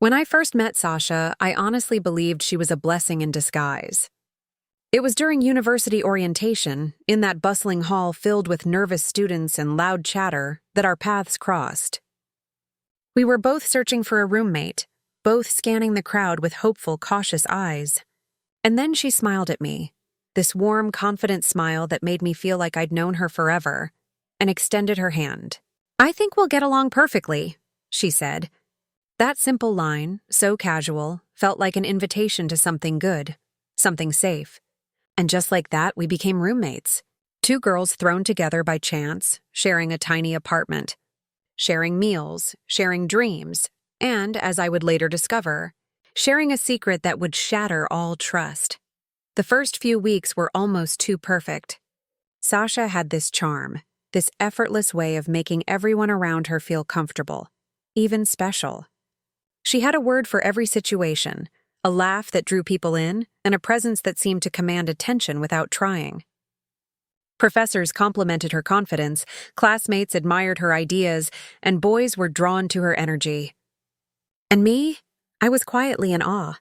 When I first met Sasha, I honestly believed she was a blessing in disguise. It was during university orientation, in that bustling hall filled with nervous students and loud chatter, that our paths crossed. We were both searching for a roommate, both scanning the crowd with hopeful, cautious eyes. And then she smiled at me, this warm, confident smile that made me feel like I'd known her forever, and extended her hand. "I think we'll get along perfectly," she said. That simple line, so casual, felt like an invitation to something good, something safe. And just like that, we became roommates. Two girls thrown together by chance, sharing a tiny apartment, sharing meals, sharing dreams, and, as I would later discover, sharing a secret that would shatter all trust. The first few weeks were almost too perfect. Sasha had this charm, this effortless way of making everyone around her feel comfortable, even special. She had a word for every situation, a laugh that drew people in, and a presence that seemed to command attention without trying. Professors complimented her confidence, classmates admired her ideas, and boys were drawn to her energy. And me? I was quietly in awe.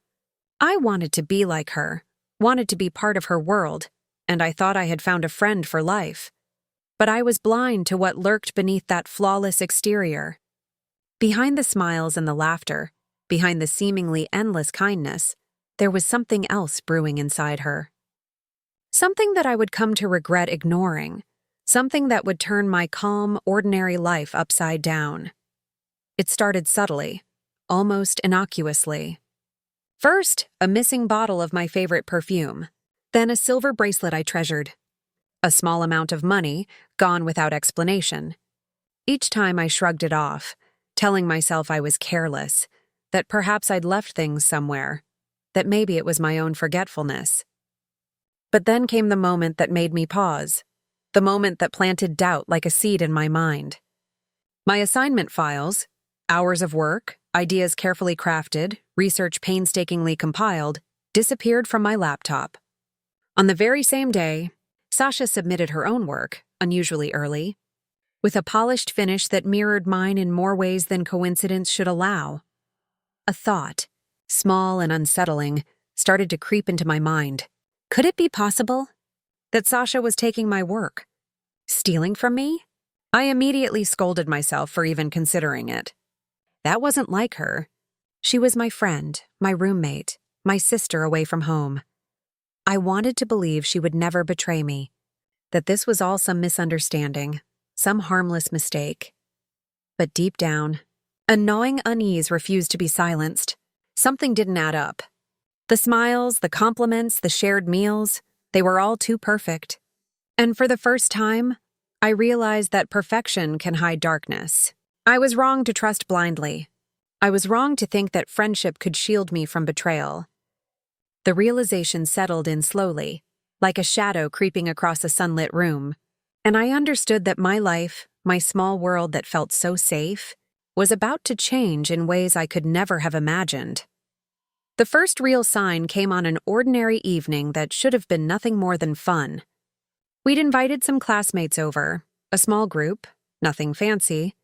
I wanted to be like her, wanted to be part of her world, and I thought I had found a friend for life. But I was blind to what lurked beneath that flawless exterior. Behind the smiles and the laughter, behind the seemingly endless kindness, there was something else brewing inside her. Something that I would come to regret ignoring, something that would turn my calm, ordinary life upside down. It started subtly, almost innocuously. First, a missing bottle of my favorite perfume, then a silver bracelet I treasured. A small amount of money, gone without explanation. Each time I shrugged it off, telling myself I was careless, that perhaps I'd left things somewhere, that maybe it was my own forgetfulness. But then came the moment that made me pause, the moment that planted doubt like a seed in my mind. My assignment files, hours of work, ideas carefully crafted, research painstakingly compiled, disappeared from my laptop. On the very same day, Sasha submitted her own work, unusually early, with a polished finish that mirrored mine in more ways than coincidence should allow. A thought, small and unsettling, started to creep into my mind. Could it be possible that Sasha was taking my work? Stealing from me? I immediately scolded myself for even considering it. That wasn't like her. She was my friend, my roommate, my sister away from home. I wanted to believe she would never betray me, that this was all some misunderstanding, some harmless mistake. But deep down, a gnawing unease refused to be silenced. Something didn't add up. The smiles, the compliments, the shared meals, they were all too perfect. And for the first time, I realized that perfection can hide darkness. I was wrong to trust blindly. I was wrong to think that friendship could shield me from betrayal. The realization settled in slowly, like a shadow creeping across a sunlit room, and I understood that my life, my small world that felt so safe, was about to change in ways I could never have imagined. The first real sign came on an ordinary evening that should have been nothing more than fun. We'd invited some classmates over, a small group, nothing fancy,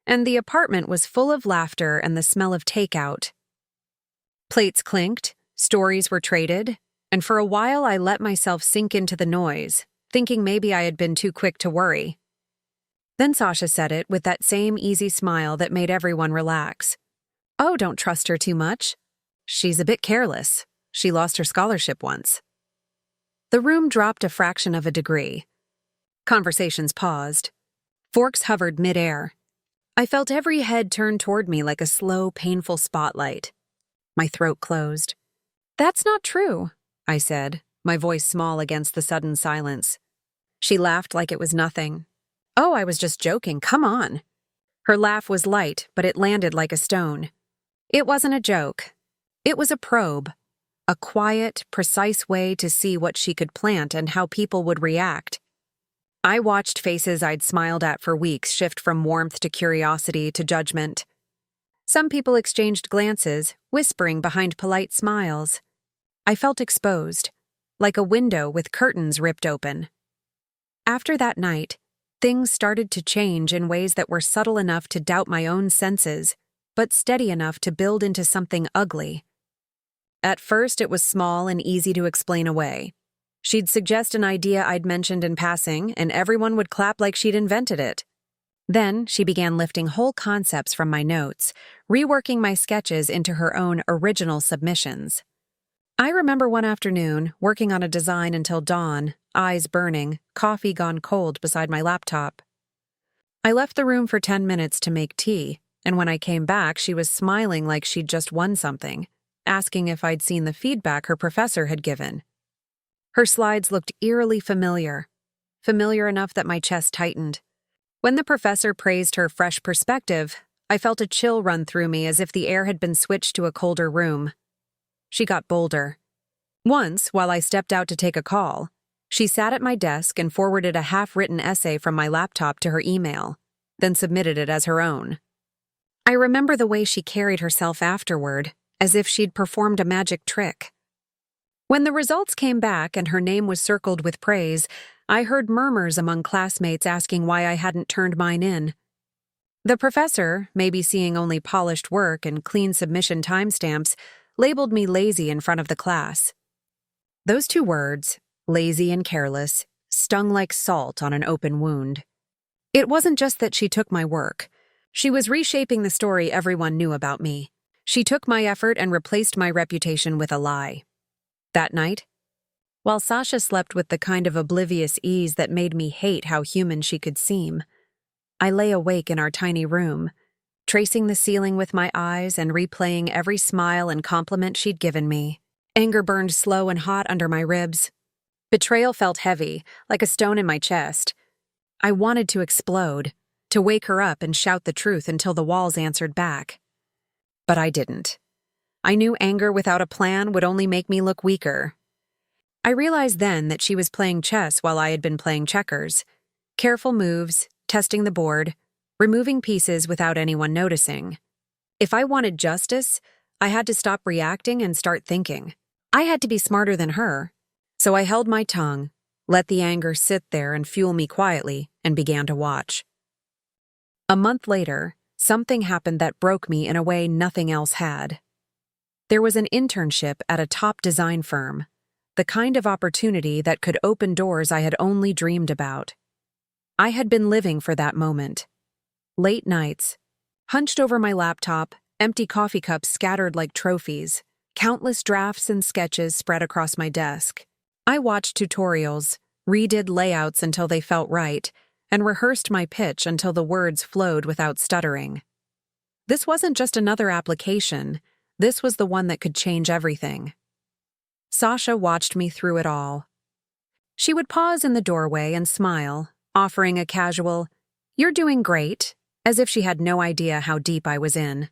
and the apartment was full of laughter and the smell of takeout. Plates clinked, stories were traded, and for a while I let myself sink into the noise, thinking maybe I had been too quick to worry. Then Sasha said it with that same easy smile that made everyone relax. "Oh, don't trust her too much. She's a bit careless. She lost her scholarship once." The room dropped a fraction of a degree. Conversations paused. Forks hovered midair. I felt every head turn toward me like a slow, painful spotlight. My throat closed. "That's not true," I said, my voice small against the sudden silence. She laughed like it was nothing. "Oh, I was just joking, come on." Her laugh was light, but it landed like a stone. It wasn't a joke. It was a probe. A quiet, precise way to see what she could plant and how people would react. I watched faces I'd smiled at for weeks shift from warmth to curiosity to judgment. Some people exchanged glances, whispering behind polite smiles. I felt exposed, like a window with curtains ripped open. After that night, things started to change in ways that were subtle enough to doubt my own senses, but steady enough to build into something ugly. At first, it was small and easy to explain away. She'd suggest an idea I'd mentioned in passing, and everyone would clap like she'd invented it. Then, she began lifting whole concepts from my notes, reworking my sketches into her own original submissions. I remember one afternoon, working on a design until dawn, eyes burning, coffee gone cold beside my laptop. I left the room for 10 minutes to make tea, and when I came back, she was smiling like she'd just won something, asking if I'd seen the feedback her professor had given. Her slides looked eerily familiar enough that my chest tightened. When the professor praised her fresh perspective, I felt a chill run through me as if the air had been switched to a colder room. She got bolder. Once, while I stepped out to take a call, she sat at my desk and forwarded a half-written essay from my laptop to her email, then submitted it as her own. I remember the way she carried herself afterward, as if she'd performed a magic trick. When the results came back and her name was circled with praise, I heard murmurs among classmates asking why I hadn't turned mine in. The professor, maybe seeing only polished work and clean submission timestamps, labeled me lazy in front of the class. Those two words, lazy and careless, stung like salt on an open wound. It wasn't just that she took my work. She was reshaping the story everyone knew about me. She took my effort and replaced my reputation with a lie. That night, while Sasha slept with the kind of oblivious ease that made me hate how human she could seem, I lay awake in our tiny room, tracing the ceiling with my eyes and replaying every smile and compliment she'd given me. Anger burned slow and hot under my ribs. Betrayal felt heavy, like a stone in my chest. I wanted to explode, to wake her up and shout the truth until the walls answered back. But I didn't. I knew anger without a plan would only make me look weaker. I realized then that she was playing chess while I had been playing checkers. Careful moves, testing the board, removing pieces without anyone noticing. If I wanted justice, I had to stop reacting and start thinking. I had to be smarter than her. So I held my tongue, let the anger sit there and fuel me quietly, and began to watch. A month later, something happened that broke me in a way nothing else had. There was an internship at a top design firm, the kind of opportunity that could open doors I had only dreamed about. I had been living for that moment. Late nights, hunched over my laptop, empty coffee cups scattered like trophies, countless drafts and sketches spread across my desk. I watched tutorials, redid layouts until they felt right, and rehearsed my pitch until the words flowed without stuttering. This wasn't just another application. This was the one that could change everything. Sasha watched me through it all. She would pause in the doorway and smile, offering a casual, "You're doing great," as if she had no idea how deep I was in.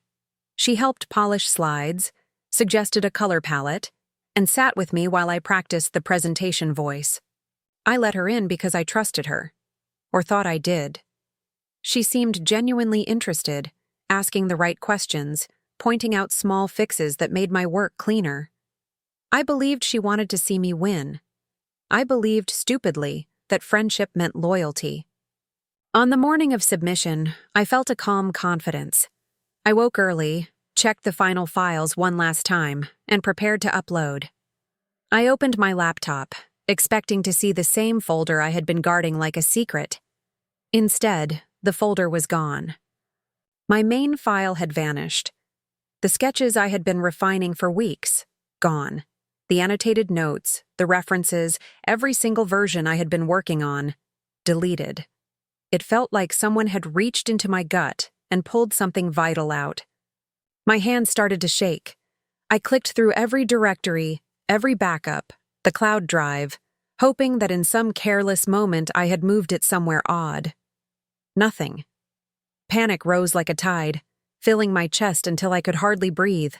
She helped polish slides, suggested a color palette, and sat with me while I practiced the presentation voice. I let her in because I trusted her, or thought I did. She seemed genuinely interested, asking the right questions, pointing out small fixes that made my work cleaner. I believed she wanted to see me win. I believed, stupidly, that friendship meant loyalty. On the morning of submission, I felt a calm confidence. I woke early, checked the final files one last time, and prepared to upload. I opened my laptop, expecting to see the same folder I had been guarding like a secret. Instead, the folder was gone. My main file had vanished. The sketches I had been refining for weeks, gone. The annotated notes, the references, every single version I had been working on, deleted. It felt like someone had reached into my gut and pulled something vital out. My hands started to shake. I clicked through every directory, every backup, the cloud drive, hoping that in some careless moment I had moved it somewhere odd. Nothing. Panic rose like a tide, filling my chest until I could hardly breathe.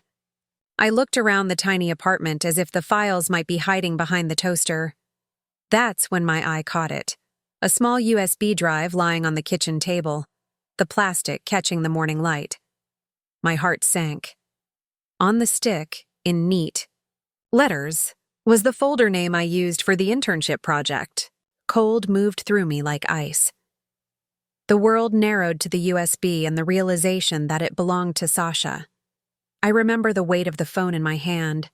I looked around the tiny apartment as if the files might be hiding behind the toaster. That's when my eye caught it. A small USB drive lying on the kitchen table, the plastic catching the morning light. My heart sank. On the stick, in neat letters, was the folder name I used for the internship project. Cold moved through me like ice. The world narrowed to the USB and the realization that it belonged to Sasha. I remember the weight of the phone in my hand,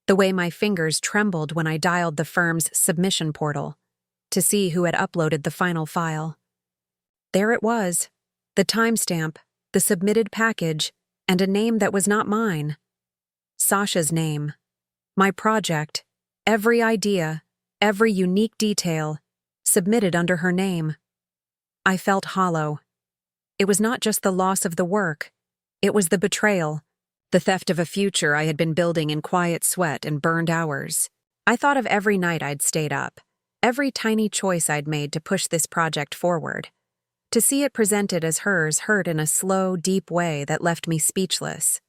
the way my fingers trembled when I dialed the firm's submission portal to see who had uploaded the final file. There it was, the timestamp, the submitted package, and a name that was not mine. Sasha's name. My project, every idea, every unique detail, submitted under her name. I felt hollow. It was not just the loss of the work. It was the betrayal, the theft of a future I had been building in quiet sweat and burned hours. I thought of every night I'd stayed up, every tiny choice I'd made to push this project forward. To see it presented as hers hurt in a slow, deep way that left me speechless.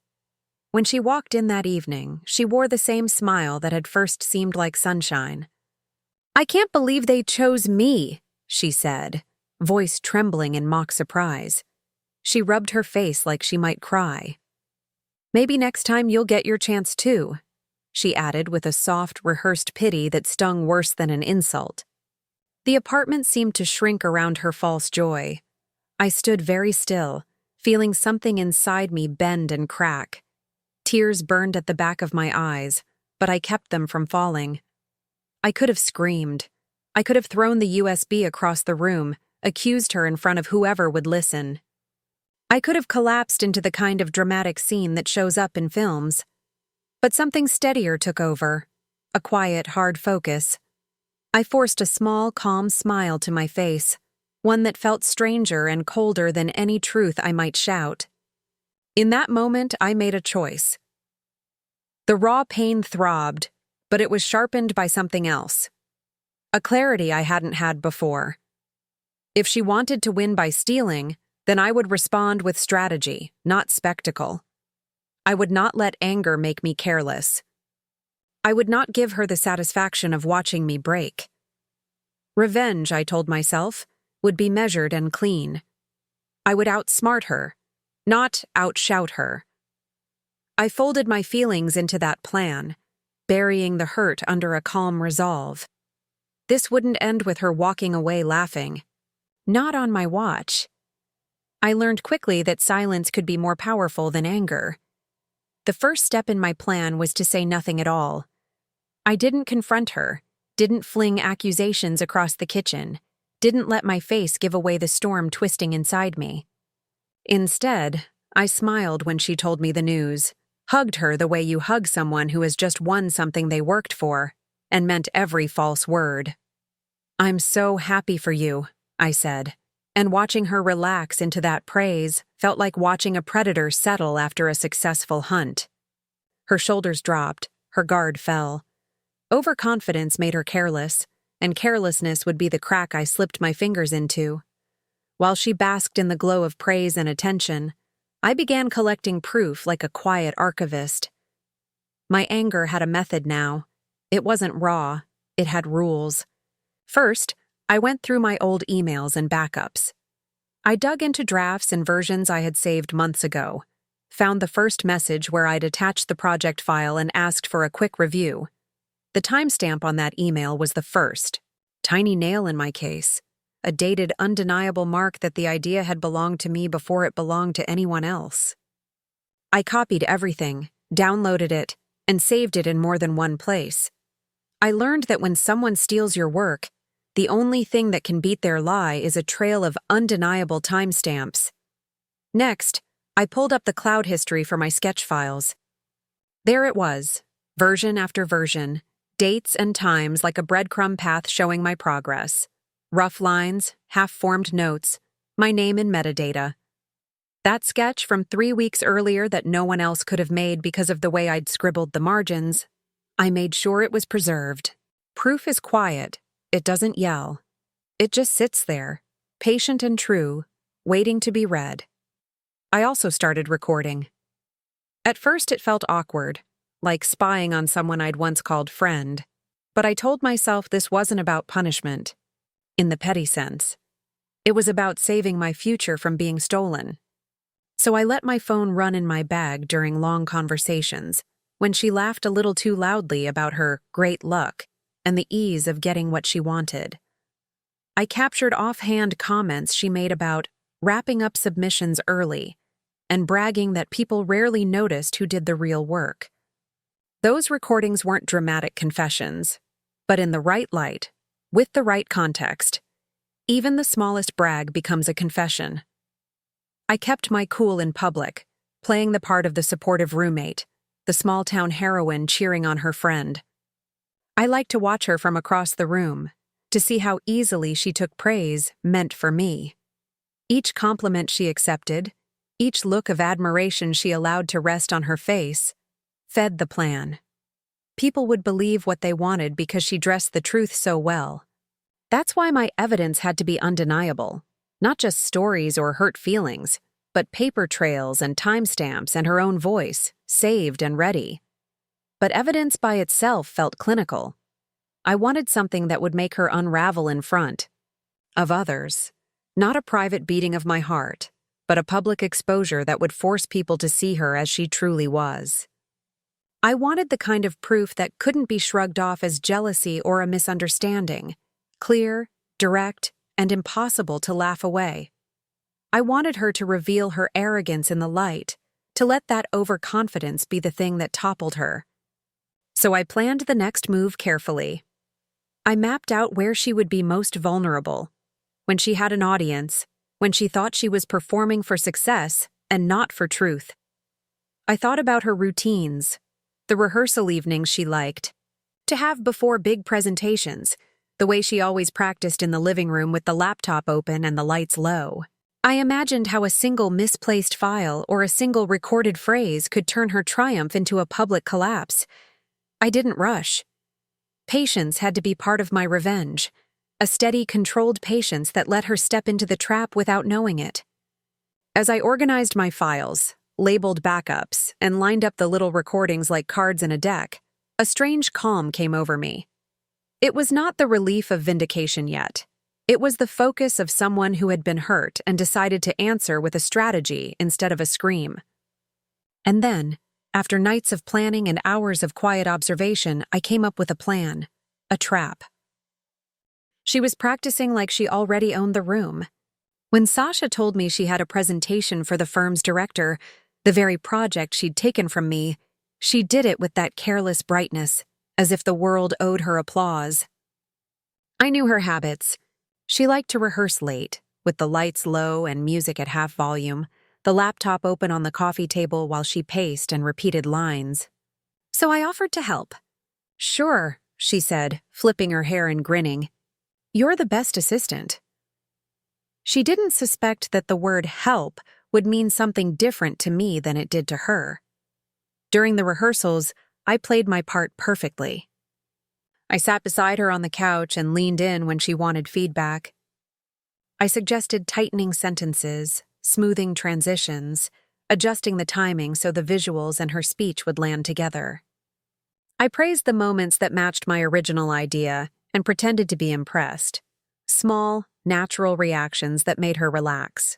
When she walked in that evening, she wore the same smile that had first seemed like sunshine. "I can't believe they chose me," she said, voice trembling in mock surprise. She rubbed her face like she might cry. "Maybe next time you'll get your chance too," she added with a soft, rehearsed pity that stung worse than an insult. The apartment seemed to shrink around her false joy. I stood very still, feeling something inside me bend and crack. Tears burned at the back of my eyes, but I kept them from falling. I could have screamed. I could have thrown the USB across the room, accused her in front of whoever would listen. I could have collapsed into the kind of dramatic scene that shows up in films. But something steadier took over, a quiet, hard focus. I forced a small, calm smile to my face, one that felt stranger and colder than any truth I might shout. In that moment, I made a choice. The raw pain throbbed, but it was sharpened by something else. A clarity I hadn't had before. If she wanted to win by stealing, then I would respond with strategy, not spectacle. I would not let anger make me careless. I would not give her the satisfaction of watching me break. Revenge, I told myself, would be measured and clean. I would outsmart her, not outshout her. I folded my feelings into that plan, burying the hurt under a calm resolve. This wouldn't end with her walking away laughing. Not on my watch. I learned quickly that silence could be more powerful than anger. The first step in my plan was to say nothing at all. I didn't confront her, didn't fling accusations across the kitchen, didn't let my face give away the storm twisting inside me. Instead, I smiled when she told me the news, hugged her the way you hug someone who has just won something they worked for, and meant every false word. "I'm so happy for you," I said, and watching her relax into that praise felt like watching a predator settle after a successful hunt. Her shoulders dropped, her guard fell. Overconfidence made her careless, and carelessness would be the crack I slipped my fingers into. While she basked in the glow of praise and attention, I began collecting proof like a quiet archivist. My anger had a method now. It wasn't raw, it had rules. First, I went through my old emails and backups. I dug into drafts and versions I had saved months ago, found the first message where I'd attached the project file and asked for a quick review. The timestamp on that email was the first. Tiny nail in my case. A dated, undeniable mark that the idea had belonged to me before it belonged to anyone else. I copied everything, downloaded it, and saved it in more than one place. I learned that when someone steals your work, the only thing that can beat their lie is a trail of undeniable timestamps. Next, I pulled up the cloud history for my sketch files. There it was, version after version, dates and times like a breadcrumb path showing my progress. Rough lines, half-formed notes, my name in metadata. That sketch from 3 weeks earlier that no one else could have made because of the way I'd scribbled the margins, I made sure it was preserved. Proof is quiet. It doesn't yell. It just sits there, patient and true, waiting to be read. I also started recording. At first it felt awkward, like spying on someone I'd once called friend, but I told myself this wasn't about punishment, in the petty sense. It was about saving my future from being stolen. So I let my phone run in my bag during long conversations, when she laughed a little too loudly about her great luck and the ease of getting what she wanted. I captured offhand comments she made about wrapping up submissions early and bragging that people rarely noticed who did the real work. Those recordings weren't dramatic confessions, but in the right light, with the right context, even the smallest brag becomes a confession. I kept my cool in public, playing the part of the supportive roommate, the small-town heroine cheering on her friend. I liked to watch her from across the room, to see how easily she took praise meant for me. Each compliment she accepted, each look of admiration she allowed to rest on her face, fed the plan. People would believe what they wanted because she dressed the truth so well. That's why my evidence had to be undeniable, not just stories or hurt feelings, but paper trails and timestamps and her own voice, saved and ready. But evidence by itself felt clinical. I wanted something that would make her unravel in front of others, not a private beating of my heart, but a public exposure that would force people to see her as she truly was. I wanted the kind of proof that couldn't be shrugged off as jealousy or a misunderstanding, clear, direct, and impossible to laugh away. I wanted her to reveal her arrogance in the light, to let that overconfidence be the thing that toppled her. So I planned the next move carefully. I mapped out where she would be most vulnerable, when she had an audience, when she thought she was performing for success and not for truth. I thought about her routines, the rehearsal evenings she liked to have before big presentations, the way she always practiced in the living room with the laptop open and the lights low. I imagined how a single misplaced file or a single recorded phrase could turn her triumph into a public collapse. I didn't rush. Patience had to be part of my revenge, a steady, controlled patience that let her step into the trap without knowing it. As I organized my files, labeled backups, and lined up the little recordings like cards in a deck, a strange calm came over me. It was not the relief of vindication yet. It was the focus of someone who had been hurt and decided to answer with a strategy instead of a scream. And then, after nights of planning and hours of quiet observation, I came up with a plan, a trap. She was practicing like she already owned the room. When Sasha told me she had a presentation for the firm's director, the very project she'd taken from me, she did it with that careless brightness, as if the world owed her applause. I knew her habits. She liked to rehearse late, with the lights low and music at half volume, the laptop open on the coffee table while she paced and repeated lines. So I offered to help. "Sure," she said, flipping her hair and grinning. "You're the best assistant." She didn't suspect that the word help would mean something different to me than it did to her. During the rehearsals, I played my part perfectly. I sat beside her on the couch and leaned in when she wanted feedback. I suggested tightening sentences, smoothing transitions, adjusting the timing so the visuals and her speech would land together. I praised the moments that matched my original idea and pretended to be impressed. Small, natural reactions that made her relax.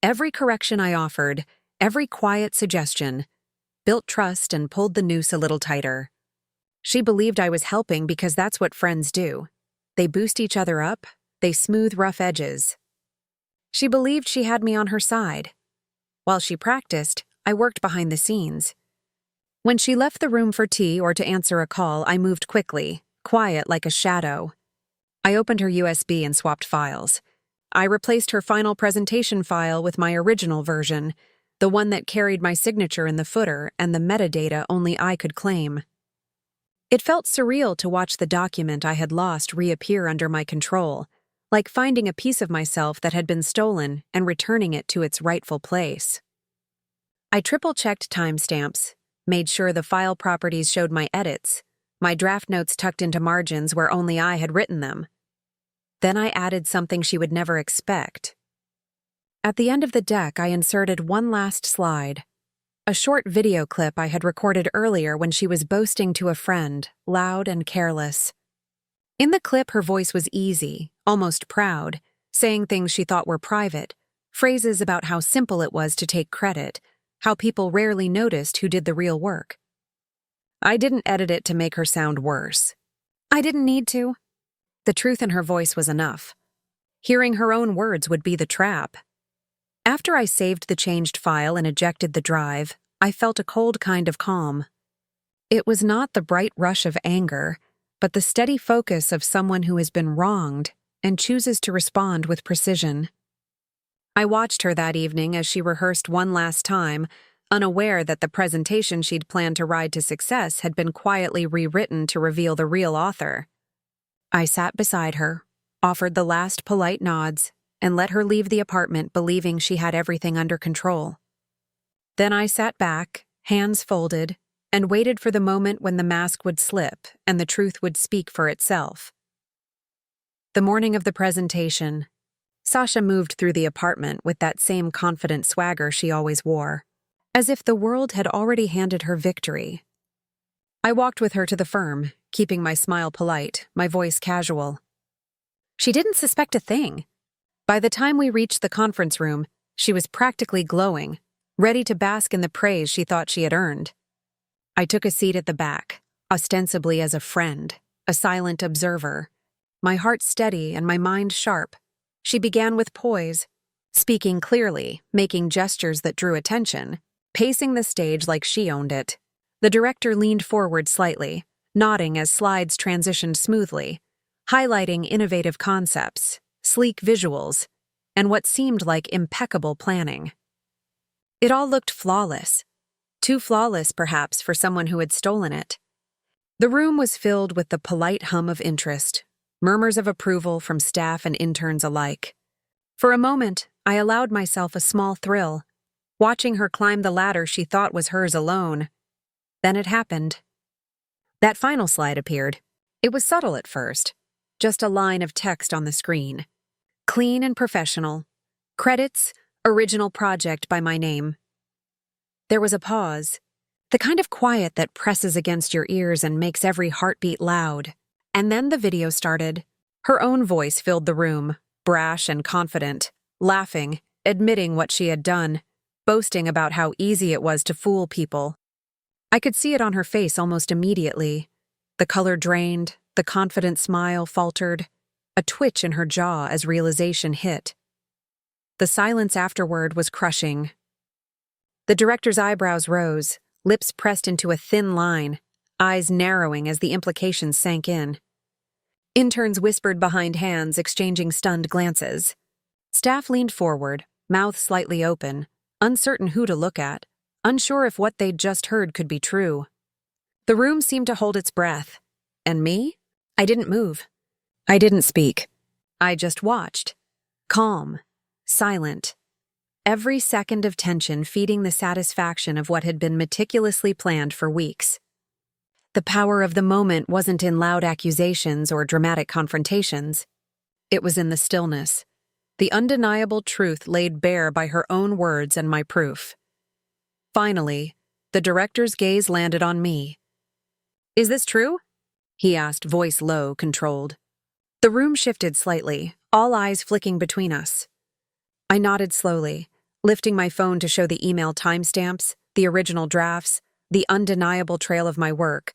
Every correction I offered, every quiet suggestion, built trust and pulled the noose a little tighter. She believed I was helping because that's what friends do. They boost each other up, they smooth rough edges. She believed she had me on her side. While she practiced, I worked behind the scenes. When she left the room for tea or to answer a call, I moved quickly, quiet like a shadow. I opened her USB and swapped files. I replaced her final presentation file with my original version, the one that carried my signature in the footer and the metadata only I could claim. It felt surreal to watch the document I had lost reappear under my control, like finding a piece of myself that had been stolen and returning it to its rightful place. I triple-checked timestamps, made sure the file properties showed my edits, my draft notes tucked into margins where only I had written them. Then I added something she would never expect. At the end of the deck, I inserted one last slide, a short video clip I had recorded earlier when she was boasting to a friend, loud and careless. In the clip, her voice was easy, almost proud, saying things she thought were private, phrases about how simple it was to take credit, how people rarely noticed who did the real work. I didn't edit it to make her sound worse. I didn't need to. The truth in her voice was enough. Hearing her own words would be the trap. After I saved the changed file and ejected the drive, I felt a cold kind of calm. It was not the bright rush of anger, but the steady focus of someone who has been wronged and chooses to respond with precision. I watched her that evening as she rehearsed one last time, unaware that the presentation she'd planned to ride to success had been quietly rewritten to reveal the real author. I sat beside her, offered the last polite nods, and let her leave the apartment believing she had everything under control. Then I sat back, hands folded, and waited for the moment when the mask would slip and the truth would speak for itself. The morning of the presentation, Sasha moved through the apartment with that same confident swagger she always wore, as if the world had already handed her victory. I walked with her to the firm, keeping my smile polite, my voice casual. She didn't suspect a thing. By the time we reached the conference room, she was practically glowing, ready to bask in the praise she thought she had earned. I took a seat at the back, ostensibly as a friend, a silent observer, my heart steady and my mind sharp. She began with poise, speaking clearly, making gestures that drew attention, pacing the stage like she owned it. The director leaned forward slightly, nodding as slides transitioned smoothly, highlighting innovative concepts, sleek visuals, and what seemed like impeccable planning. It all looked flawless. Too flawless, perhaps, for someone who had stolen it. The room was filled with the polite hum of interest, murmurs of approval from staff and interns alike. For a moment, I allowed myself a small thrill, watching her climb the ladder she thought was hers alone. Then it happened. That final slide appeared. It was subtle at first, just a line of text on the screen. Clean and professional. Credits, original project by my name. There was a pause, the kind of quiet that presses against your ears and makes every heartbeat loud. And then the video started. Her own voice filled the room, brash and confident, laughing, admitting what she had done, boasting about how easy it was to fool people. I could see it on her face almost immediately. The color drained, the confident smile faltered, a twitch in her jaw as realization hit. The silence afterward was crushing. The director's eyebrows rose, lips pressed into a thin line, eyes narrowing as the implications sank in. Interns whispered behind hands, exchanging stunned glances. Staff leaned forward, mouth slightly open, uncertain who to look at, unsure if what they'd just heard could be true. The room seemed to hold its breath. And me? I didn't move. I didn't speak. I just watched. Calm. Silent. Every second of tension feeding the satisfaction of what had been meticulously planned for weeks. The power of the moment wasn't in loud accusations or dramatic confrontations. It was in the stillness, the undeniable truth laid bare by her own words and my proof. Finally, the director's gaze landed on me. "Is this true?" he asked, voice low, controlled. The room shifted slightly, all eyes flicking between us. I nodded slowly, lifting my phone to show the email timestamps, the original drafts, the undeniable trail of my work.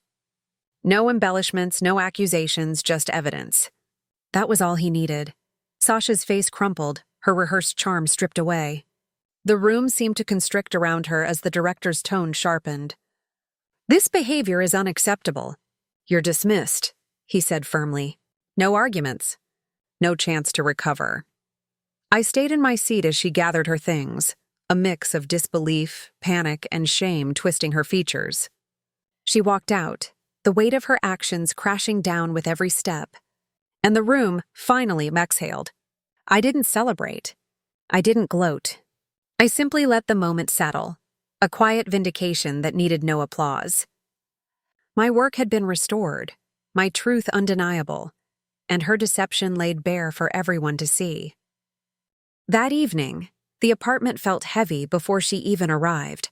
No embellishments, no accusations, just evidence. That was all he needed. Sasha's face crumpled, her rehearsed charm stripped away. The room seemed to constrict around her as the director's tone sharpened. "This behavior is unacceptable. You're dismissed," he said firmly. No arguments. No chance to recover. I stayed in my seat as she gathered her things, a mix of disbelief, panic, and shame twisting her features. She walked out, the weight of her actions crashing down with every step. And the room finally exhaled. I didn't celebrate. I didn't gloat. I simply let the moment settle, a quiet vindication that needed no applause. My work had been restored, my truth undeniable, and her deception laid bare for everyone to see. That evening, the apartment felt heavy before she even arrived.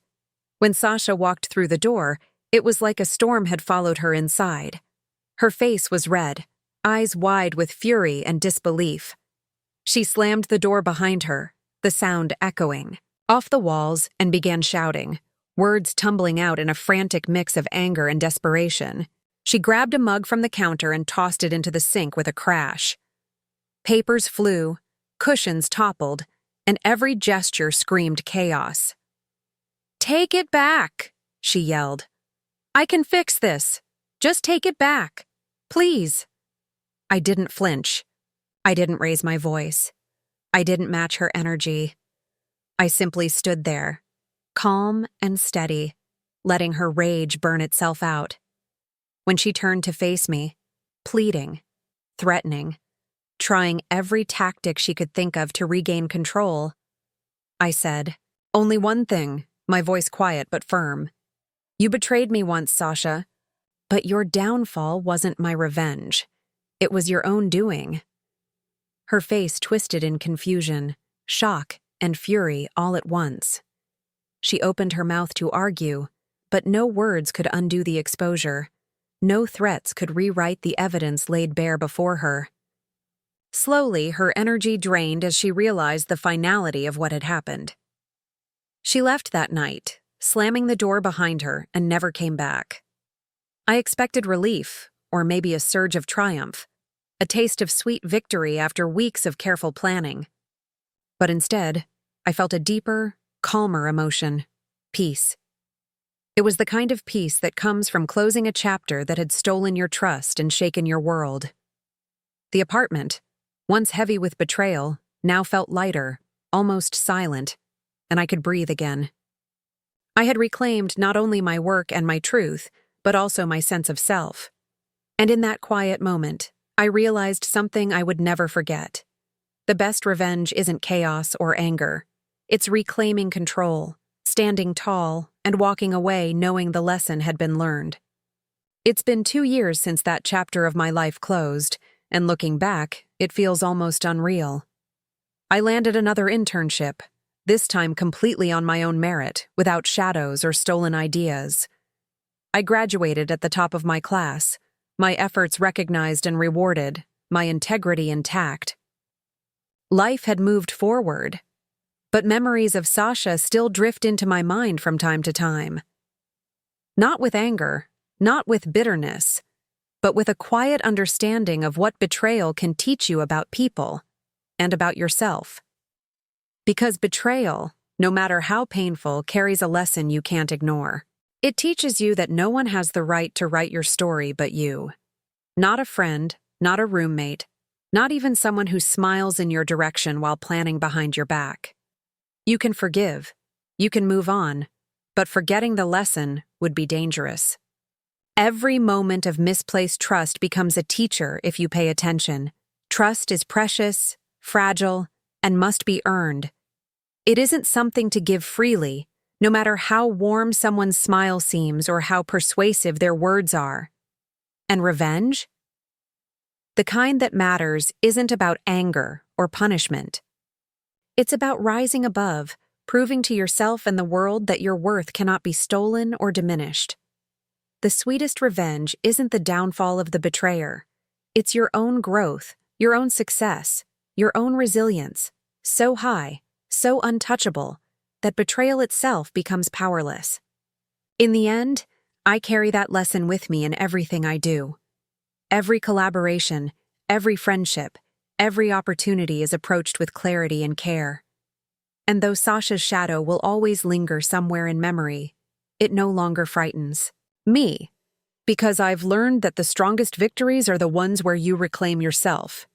When Sasha walked through the door, it was like a storm had followed her inside. Her face was red, eyes wide with fury and disbelief. She slammed the door behind her, the sound echoing, off the walls, and began shouting, words tumbling out in a frantic mix of anger and desperation. She grabbed a mug from the counter and tossed it into the sink with a crash. Papers flew, Cushions toppled, and every gesture screamed chaos. "Take it back," she yelled. "I can fix this. Just take it back. Please." I didn't flinch. I didn't raise my voice. I didn't match her energy. I simply stood there, calm and steady, letting her rage burn itself out. When she turned to face me, pleading, threatening, trying every tactic she could think of to regain control, I said, "Only one thing," my voice quiet but firm. "You betrayed me once, Sasha, but your downfall wasn't my revenge. It was your own doing." Her face twisted in confusion, shock, and fury all at once. She opened her mouth to argue, but no words could undo the exposure. No threats could rewrite the evidence laid bare before her. Slowly, her energy drained as she realized the finality of what had happened. She left that night, slamming the door behind her, and never came back. I expected relief, or maybe a surge of triumph, a taste of sweet victory after weeks of careful planning. But instead, I felt a deeper, calmer emotion: peace. It was the kind of peace that comes from closing a chapter that had stolen your trust and shaken your world. The apartment, once heavy with betrayal, now felt lighter, almost silent, and I could breathe again. I had reclaimed not only my work and my truth, but also my sense of self. And in that quiet moment, I realized something I would never forget. The best revenge isn't chaos or anger. It's reclaiming control, standing tall, and walking away knowing the lesson had been learned. It's been 2 years since that chapter of my life closed, and looking back, it feels almost unreal. I landed another internship, this time completely on my own merit, without shadows or stolen ideas. I graduated at the top of my class, my efforts recognized and rewarded, my integrity intact. Life had moved forward, but memories of Sasha still drift into my mind from time to time. Not with anger, not with bitterness, but with a quiet understanding of what betrayal can teach you about people and about yourself. Because betrayal, no matter how painful, carries a lesson you can't ignore. It teaches you that no one has the right to write your story but you. Not a friend, not a roommate, not even someone who smiles in your direction while planning behind your back. You can forgive, you can move on, but forgetting the lesson would be dangerous. Every moment of misplaced trust becomes a teacher if you pay attention. Trust is precious, fragile, and must be earned. It isn't something to give freely, no matter how warm someone's smile seems or how persuasive their words are. And revenge? The kind that matters isn't about anger or punishment. It's about rising above, proving to yourself and the world that your worth cannot be stolen or diminished. The sweetest revenge isn't the downfall of the betrayer. It's your own growth, your own success, your own resilience, so high, so untouchable, that betrayal itself becomes powerless. In the end, I carry that lesson with me in everything I do. Every collaboration, every friendship, every opportunity is approached with clarity and care. And though Sasha's shadow will always linger somewhere in memory, it no longer frightens me, because I've learned that the strongest victories are the ones where you reclaim yourself,